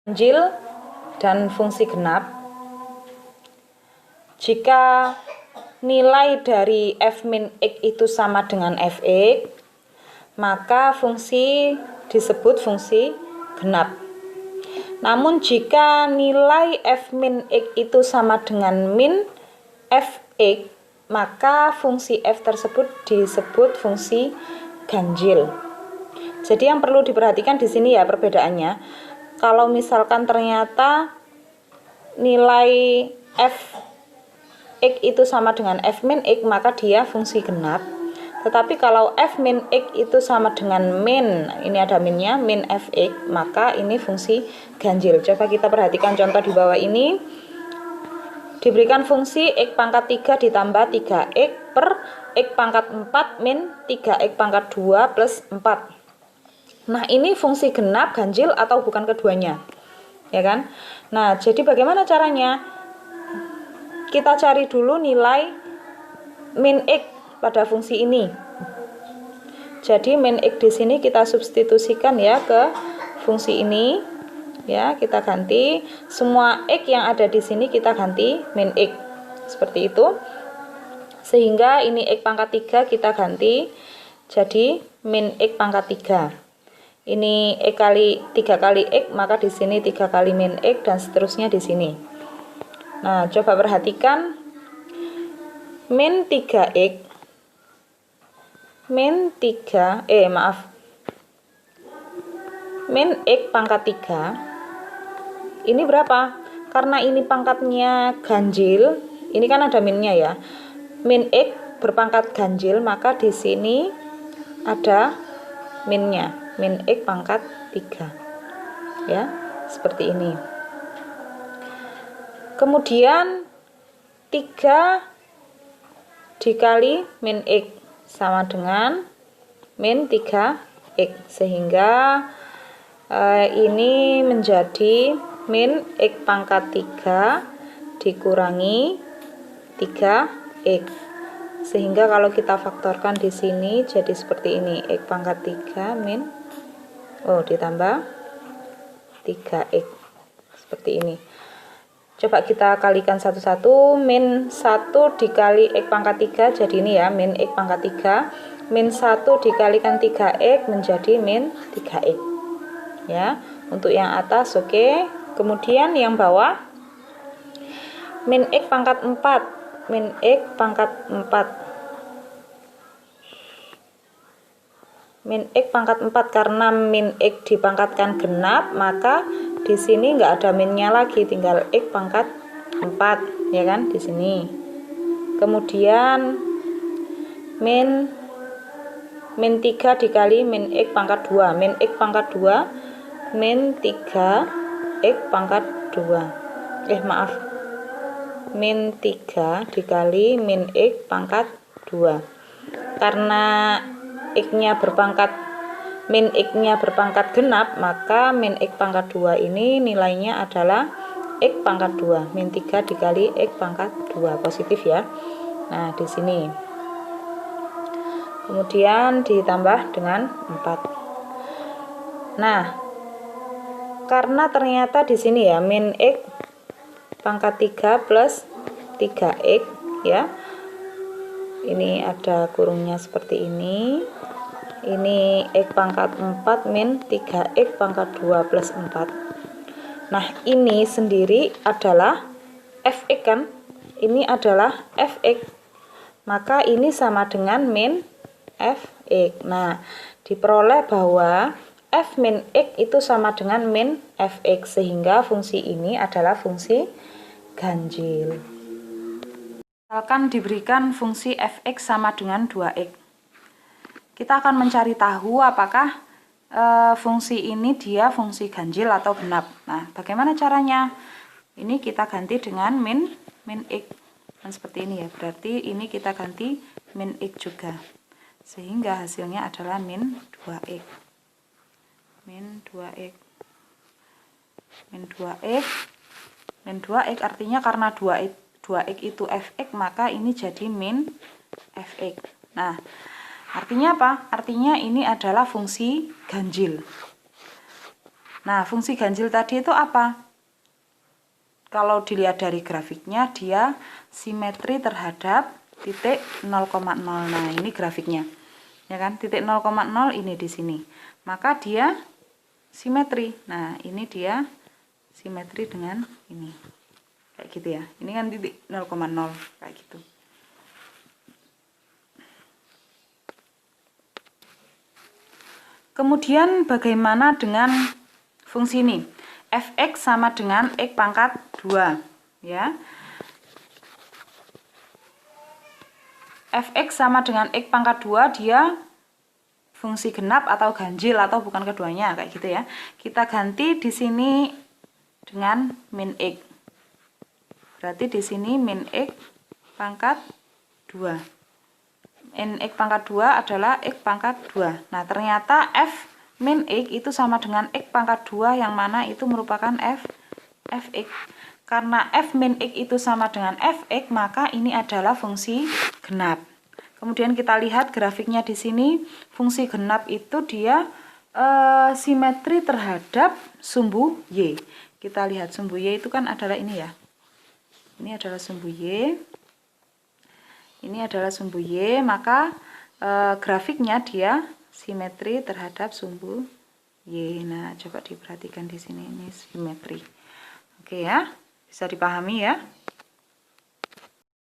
ganjil dan fungsi genap. Jika nilai dari f min x itu sama dengan fx, maka fungsi disebut fungsi genap. Namun jika nilai f min x itu sama dengan min fx, maka fungsi f tersebut disebut fungsi ganjil. Jadi yang perlu diperhatikan di sini ya perbedaannya. Kalau misalkan ternyata nilai f x itu sama dengan f min x, maka dia fungsi genap. Tetapi kalau f min x itu sama dengan min, ini ada minnya, min fx, maka ini fungsi ganjil. Coba kita perhatikan contoh di bawah ini. Diberikan fungsi x pangkat 3 ditambah 3x per x pangkat 4 min 3x pangkat 2 plus 4. Nah, ini fungsi genap, ganjil, atau bukan keduanya? Ya kan? Nah, jadi bagaimana caranya? Kita cari dulu nilai min x pada fungsi ini. Jadi min x di sini kita substitusikan ya ke fungsi ini. Ya, kita ganti semua x yang ada di sini, kita ganti min x. Seperti itu. Sehingga ini x pangkat 3 kita ganti jadi min x pangkat 3. Ini x kali 3 kali x, maka di sini 3 kali min x dan seterusnya di sini. Nah, coba perhatikan min 3x min x pangkat 3 ini berapa? Karena ini pangkatnya ganjil, ini kan ada minnya ya. Min x berpangkat ganjil, maka di sini ada minnya, min x pangkat 3. Ya, seperti ini. Kemudian 3 dikali min x sama dengan min 3x, sehingga ini menjadi min x pangkat 3 dikurangi 3x, sehingga kalau kita faktorkan di sini jadi seperti ini, x pangkat 3 min ditambah 3x, seperti ini. Coba kita kalikan satu-satu. Min 1 dikali x pangkat 3 jadi ini ya, min x pangkat 3. Min 1 dikalikan 3x menjadi min 3x. Ya, untuk yang atas oke. Kemudian yang bawah min x pangkat 4. Min x pangkat 4. Min x pangkat 4 karena min x dipangkatkan genap, maka di sini nggak ada minnya lagi, tinggal x pangkat 4 ya kan di sini. Kemudian min 3 dikali min x pangkat 2, min x pangkat 2 min 3 x pangkat 2. Min 3 dikali min x pangkat 2. Karena x-nya berpangkat min x-nya berpangkat genap, maka min x pangkat 2 ini nilainya adalah x pangkat 2. Min 3 dikali x pangkat 2, positif ya. Nah, di sini. Kemudian ditambah dengan 4. Nah, karena ternyata di sini ya min x pangkat 3 plus 3x ya. Ini ada kurungnya seperti ini. Ini x pangkat 4 min 3x pangkat 2 plus 4. Nah, ini sendiri adalah fx kan? Ini adalah fx. Maka ini sama dengan min fx. Nah, diperoleh bahwa f min x itu sama dengan min fx, sehingga fungsi ini adalah fungsi ganjil. Misalkan diberikan fungsi fx sama dengan 2x. Kita akan mencari tahu apakah fungsi ini dia fungsi ganjil atau genap. Nah, bagaimana caranya? Ini kita ganti dengan min x. Dan seperti ini ya. Berarti ini kita ganti min x juga. Sehingga hasilnya adalah min 2x. Min 2x. Min 2x. Min 2x artinya karena 2x itu fx, maka ini jadi min fx. Nah, artinya apa? Artinya ini adalah fungsi ganjil. Nah, fungsi ganjil tadi itu apa? Kalau dilihat dari grafiknya, dia simetri terhadap titik 0,0. Nah, ini grafiknya. Ya kan? Titik 0,0 ini di sini. Maka dia simetri. Nah, ini dia simetri dengan ini. Kayak gitu ya. Ini kan titik 0,0 kayak gitu. Kemudian bagaimana dengan fungsi ini? Fx sama dengan x pangkat 2, ya. Fx sama dengan x pangkat 2, dia fungsi genap atau ganjil atau bukan keduanya, kayak gitu ya. Kita ganti di sini dengan min x. Berarti di sini min x pangkat 2. Min x pangkat 2 adalah x pangkat 2. Nah, ternyata f min x itu sama dengan x pangkat 2 yang mana itu merupakan fx. Karena f min x itu sama dengan fx, maka ini adalah fungsi genap. Kemudian kita lihat grafiknya di sini, fungsi genap itu dia simetri terhadap sumbu y. Kita lihat sumbu y itu kan adalah ini ya. Ini adalah sumbu y. Ini adalah sumbu y, maka grafiknya dia simetri terhadap sumbu y. Nah, coba diperhatikan di sini, ini simetri. Oke ya, bisa dipahami ya.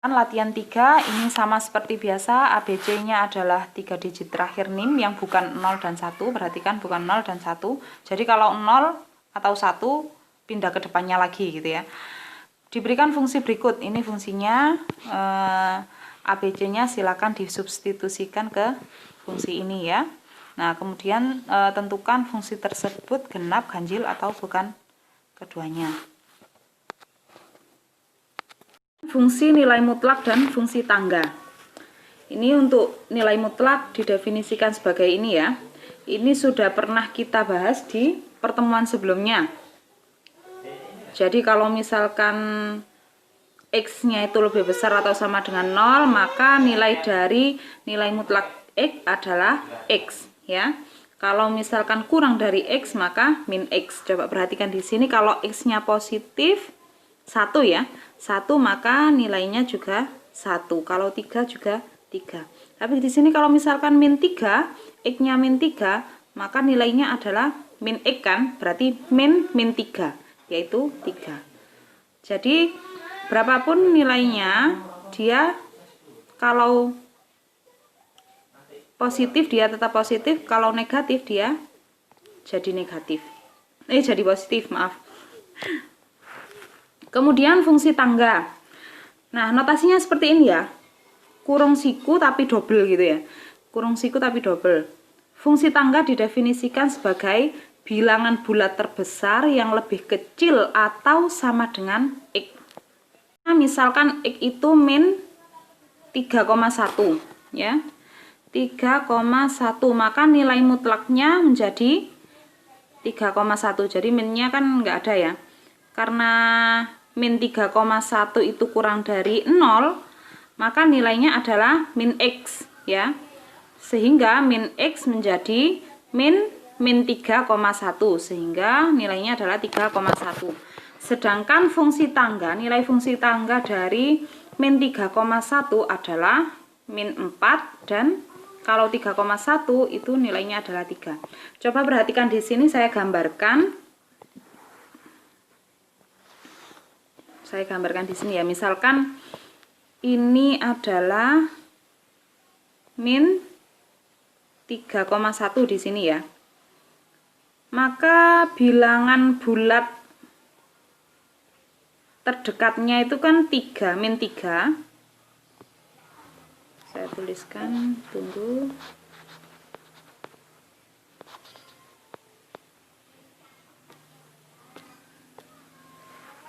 Latihan 3 ini sama seperti biasa, ABC-nya adalah 3 digit terakhir NIM yang bukan 0 dan 1. Perhatikan bukan 0 dan 1. Jadi kalau 0 atau 1 pindah ke depannya lagi gitu ya. Diberikan fungsi berikut. Ini fungsinya ABC-nya silakan disubstitusikan ke fungsi ini ya. Nah, kemudian tentukan fungsi tersebut genap, ganjil atau bukan keduanya. Fungsi nilai mutlak dan fungsi tangga. Ini untuk nilai mutlak didefinisikan sebagai ini ya. Ini sudah pernah kita bahas di pertemuan sebelumnya. Jadi kalau misalkan X-nya itu lebih besar atau sama dengan 0, maka nilai dari nilai mutlak X adalah X ya. Kalau misalkan kurang dari X maka min X. Coba perhatikan di sini, kalau X-nya positif 1 ya. 1 maka nilainya juga 1. Kalau 3 juga 3. Tapi di sini kalau misalkan min 3, X-nya min 3, maka nilainya adalah min X kan? Berarti min 3, yaitu 3. Jadi berapapun nilainya, dia kalau positif dia tetap positif, kalau negatif dia jadi negatif. Jadi positif, maaf. Kemudian fungsi tangga. Nah, notasinya seperti ini ya. Kurung siku tapi double gitu ya. Kurung siku tapi double. Fungsi tangga didefinisikan sebagai bilangan bulat terbesar yang lebih kecil atau sama dengan X. Nah, misalkan X itu min 3,1 ya. 3,1, maka nilai mutlaknya menjadi 3,1. Jadi minnya kan nggak ada ya. Karena min 3,1 itu kurang dari 0, maka nilainya adalah min X ya. Sehingga min X menjadi min 3,1, sehingga nilainya adalah 3,1. Sedangkan fungsi tangga, nilai fungsi tangga dari min 3,1 adalah min 4, dan kalau 3,1 itu nilainya adalah 3. Coba perhatikan di sini, saya gambarkan. Saya gambarkan di sini ya. Misalkan ini adalah min 3,1 di sini ya. Maka bilangan bulat terdekatnya itu kan 3, min 3. Saya tuliskan, tunggu.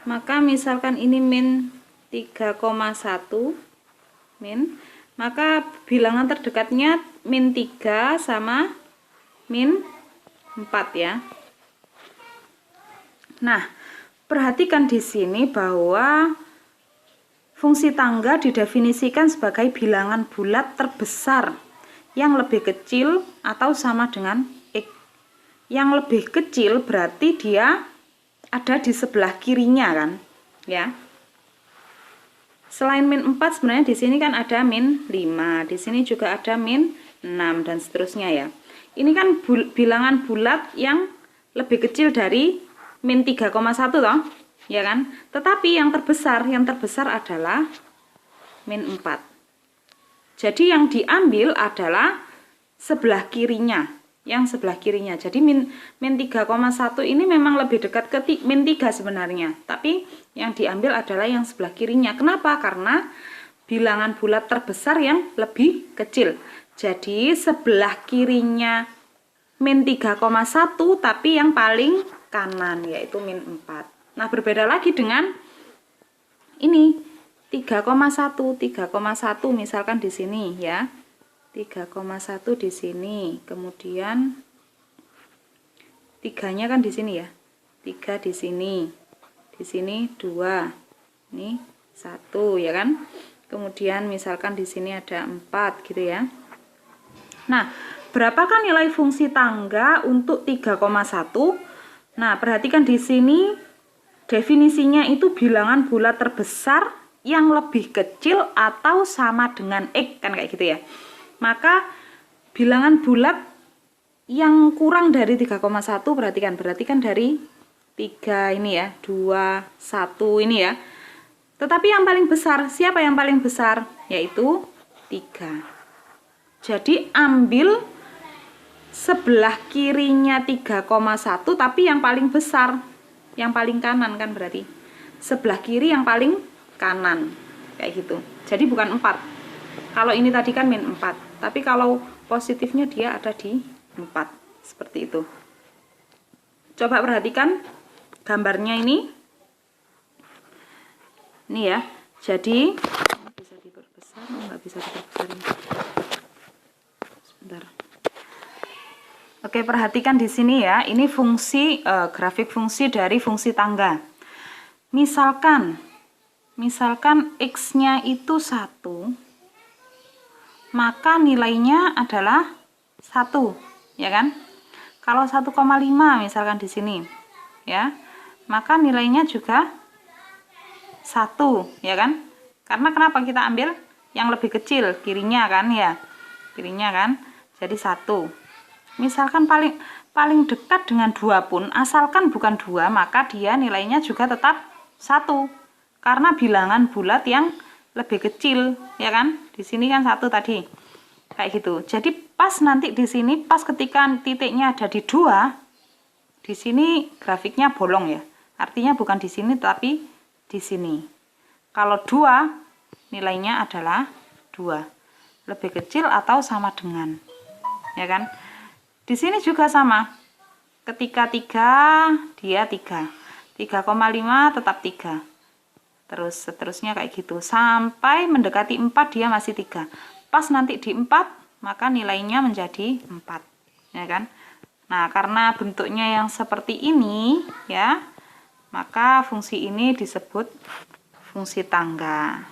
Maka misalkan ini min 3,1 min, maka bilangan terdekatnya min 3 sama min 4 ya. Nah, perhatikan di sini bahwa fungsi tangga didefinisikan sebagai bilangan bulat terbesar yang lebih kecil atau sama dengan X. yang lebih kecil berarti dia ada di sebelah kirinya kan, ya. Selain min 4 sebenarnya di sini kan ada min 5, di sini juga ada min 6 dan seterusnya ya. Ini kan bilangan bulat yang lebih kecil dari min 3,1 toh, ya kan? Tetapi yang terbesar adalah min 4. Jadi yang diambil adalah sebelah kirinya, Jadi min 3,1 ini memang lebih dekat ke min 3 sebenarnya, tapi yang diambil adalah yang sebelah kirinya. Kenapa? Karena bilangan bulat terbesar yang lebih kecil. Jadi sebelah kirinya min 3,1 tapi yang paling kanan yaitu min 4. Nah, berbeda lagi dengan ini 3,1 misalkan di sini ya. 3,1 di sini, kemudian 3-nya kan di sini ya. 3 di sini 2, ini 1 ya kan. Kemudian misalkan di sini ada 4 gitu ya. Nah, berapakah nilai fungsi tangga untuk 3,1? Nah, perhatikan di sini definisinya itu bilangan bulat terbesar yang lebih kecil atau sama dengan X kan kayak gitu ya. Maka bilangan bulat yang kurang dari 3,1 perhatikan dari 3 ini ya, 2, 1 ini ya. Tetapi yang paling besar, siapa yang paling besar? Yaitu 3. Jadi ambil sebelah kirinya 3,1 tapi yang paling besar, yang paling kanan kan berarti. Sebelah kiri yang paling kanan. Kayak gitu. Jadi bukan 4. Kalau ini tadi kan min 4. Tapi kalau positifnya dia ada di 4. Seperti itu. Coba perhatikan gambarnya ini. Ini ya. Jadi bisa diperbesar, nggak bisa diperbesar ini. Sebentar. Oke, perhatikan di sini ya. Ini fungsi grafik fungsi dari fungsi tangga. Misalkan X-nya itu 1, maka nilainya adalah 1, ya kan? Kalau 1,5 misalkan di sini, ya, maka nilainya juga 1, ya kan? Karena kenapa kita ambil yang lebih kecil, kirinya kan ya? Kirinya kan? Jadi 1. Misalkan paling dekat dengan 2 pun, asalkan bukan 2, maka dia nilainya juga tetap 1. Karena bilangan bulat yang lebih kecil, ya kan? Di sini kan 1 tadi. Kayak gitu. Jadi pas nanti di sini, pas ketika titiknya ada di 2, di sini grafiknya bolong ya. Artinya bukan di sini tapi di sini. Kalau 2, nilainya adalah 2. Lebih kecil atau sama dengan. Ya kan? Di sini juga sama. Ketika 3, dia 3. 3,5 tetap 3. Terus seterusnya kayak gitu. Sampai mendekati 4 dia masih 3. Pas nanti di 4, maka nilainya menjadi 4. Ya kan? Nah, karena bentuknya yang seperti ini, ya, maka fungsi ini disebut fungsi tangga.